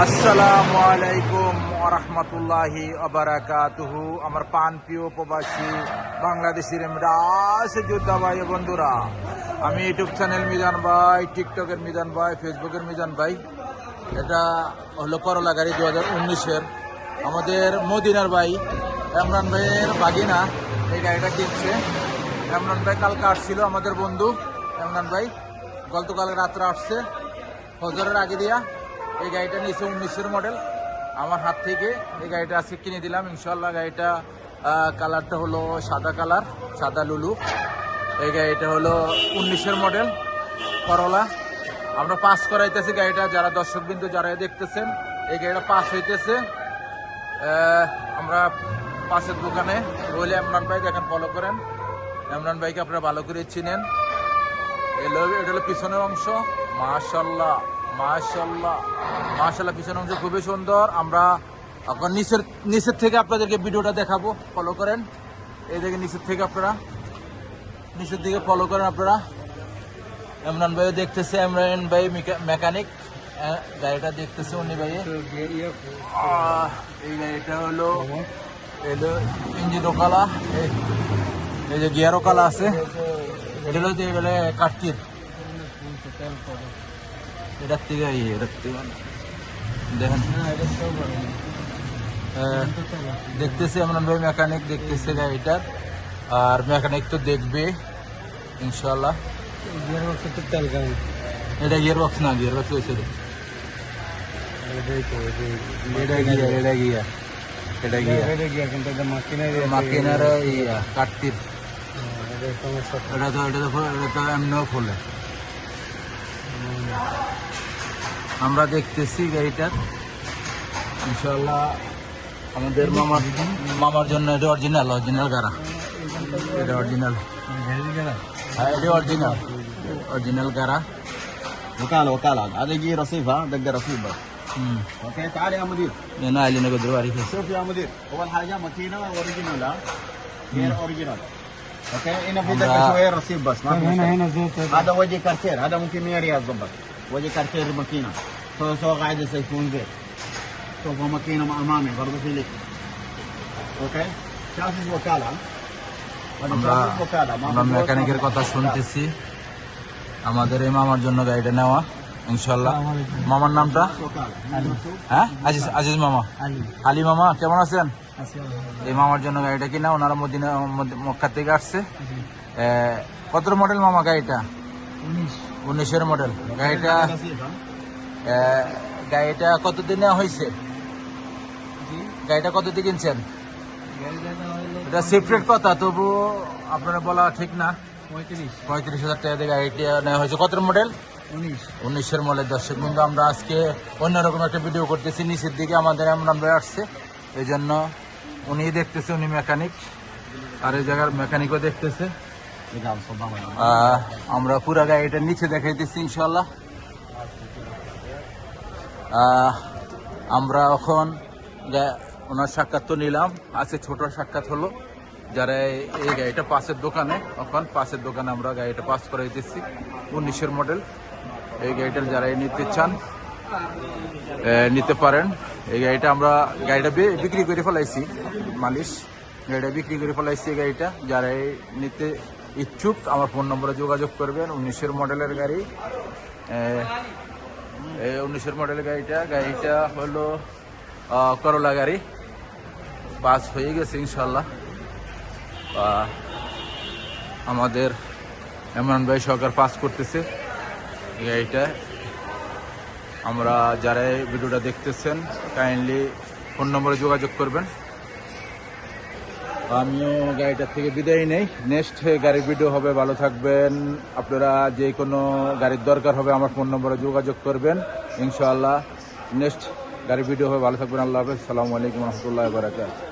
আসসালামু আলাইকুম ওয়া রাহমাতুল্লাহি ওয়া বারাকাতুহু। আমার প্রিয় প্রবাসী বাংলাদেশের যোদ্ধা ভাই বন্ধুরা, আমি ইউটিউব চ্যানেল মিজান ভাই, টিকটকের মিজান ভাই, ফেসবুকের মিজান ভাই। এটা হলো করলা গাড়ি 2019-এর আমাদের মদিনার ভাই ইমরান ভাইয়ের বাগিনা এই গাড়িটা কিনছে। ইমরান ভাই কালকে আসছিল, আমাদের বন্ধু ইমরান ভাই গতকাল রাত্রে আসছে ফজরের আগে দিয়া। এই গাড়িটা নিয়েছে 19-এর মডেল আমার হাত থেকে। এই গাড়িটা আজকে কিনে দিলাম ইনশাল্লাহ। গাড়িটা কালারটা হলো সাদা কালার, সাদা লুলু। এই গাড়িটা হলো 19-এর মডেল করলা। আমরা পাস করাইতেছি গাড়িটা, যারা দর্শকবৃন্দ যারা দেখতেছেন এই গাড়িটা পাস হইতেছে। আমরা পাশের দোকানে বলে ইমরান ভাই দেখেন, ফলো করেন। ইমরান ভাইকে আপনারা ভালো করে চিনেন। এটা হলো পিছনের অংশ। মাশাল্লাহ মাশাল্লাহ মাশাল্লাহ, পিছনের অংশ খুবই সুন্দর। আমরা আপনার নিচের থেকে আপনাদেরকে ভিডিওটা দেখাবো, ফলো করেন। এই দেখে নিচের থেকে আপনারা নিচের দিকে ফলো করেন আপনারা। ইমরান ভাইও দেখতেছে, ইমরান ভাই মেকানিক, গাড়িটা দেখতেছে উনি ভাই। এই গাড়িটা হলো ইঞ্জিনও কালা, এই যে গিয়ারও কালা আছে। এটা হলো কাঠকির, এটার থেকে দেখেন দেখতেছে ইমরান ভাই মেকানিক দেখতেছে গাড়িটার। আর মেকানিক তো দেখবে ইনশাল্লাহ। এটা গিয়ার বক্স না, গিয়ার বক্স হয়েছে মাকিনার কাটতির। এটা তো এমনিও খোলে। আমরা দেখতেছি গাড়িটার ইনশাল্লাহ। আমাদের মামার জন্য এটা অরিজিনাল গাড়া, এটা অরিজিনাল। হ্যাঁ, এটা অরিজিনাল গাড়া। وكالة هذا يجي رصيف، ها دق رصيف بس. اوكي تعال يا مدير. انا اللي نقدر عليك. شوف يا مدير، اول حاجه ماكينه اوريجينال، غير اوريجينال. اوكي هنا في دق شويه رصيف بس، ما في هنا زيت. هذا وجه كارتير، هذا ممكن 100 ريال ضبط. وجه كارتير الماكينه سو قاعد يسيفون زيت. شوف ماكينه امامي برضه في لك. اوكي شاسس وكاله. আমরা মেকানিকের কথা শুনতেছি। আমাদের এই মামার জন্য গাড়িটা নেওয়া ইনশাল্লাহ। মামার নামটা? হ্যাঁ, আজিজ মামা, আলী মামা। কেমন আছেন? এই মামার জন্য গাড়িটা কিনা, ওনারা মক্কা থেকে আসছে। কত মডেল মামা গাড়িটা? 19-এর মডেল গাড়িটা কতদিন নেওয়া হয়েছে? গাড়িটা কত দিয়ে কিনছেন? এটা সিফ্রেট কথা, তবু আপনারা বলা ঠিক না। 35,000 টাকা দিয়ে গাড়িটা নেওয়া হয়েছে। কত মডেল? 19-এর মডেল। দর্শক বন্ধু, আমরা আজকে অন্যরকম একটা ভিডিও করতেছি। নিচের দিকে আমাদের ইমরান ভাই আসছে, এই জন্য উনি দেখতেছে, উনি মেকানিক, আর এই জায়গার মেকানিকও দেখতেছে। আমরা পুরা গাড়িটা নিচে দেখাইতেছি ইনশাল্লাহ। আমরা এখন ওনার সাক্ষাৎ তো নিলাম, আজকে ছোট সাক্ষাৎ হলো। যারা এই গাড়িটা পাশের দোকানে, পাশের দোকানে আমরা গাড়িটা পাস করে দিচ্ছি। 19-এর মডেল এই গাড়িটা যারা নিতে চান নিতে পারেন। এই গাড়িটা আমরা বিক্রি করে ফেলাইছি, মালিশ গাড়িটা বিক্রি করে ফেলাইছি। এই গাড়িটা যারা নিতে ইচ্ছুক আমার ফোন নম্বরে যোগাযোগ করবেন। 19-এর মডেলের গাড়ি, 19-এর মডেলের গাড়িটা হলো করলা গাড়ি। পাস হয়ে গেছে ইনশাল্লাহ। আমাদের ইমরান ভাই সরকার পাস করতেছে গাড়িটা। আমরা যারা ভিডিওটা দেখতেছেন কাইন্ডলি ফোন নম্বরে যোগাযোগ করবেন। আমিও গাড়িটার থেকে বিদায় নেই, নেক্সট গাড়ির ভিডিও হবে। ভালো থাকবেন আপনারা। যে কোনো গাড়ির দরকার হবে আমার ফোন নম্বরে যোগাযোগ করবেন ইনশাআল্লাহ। নেক্সট গাড়ির ভিডিও হবে। ভালো থাকবেন। আল্লাহ হাফেজ। আসসালামু আলাইকুম রহমতুল্লাহ বারাকাতুহু।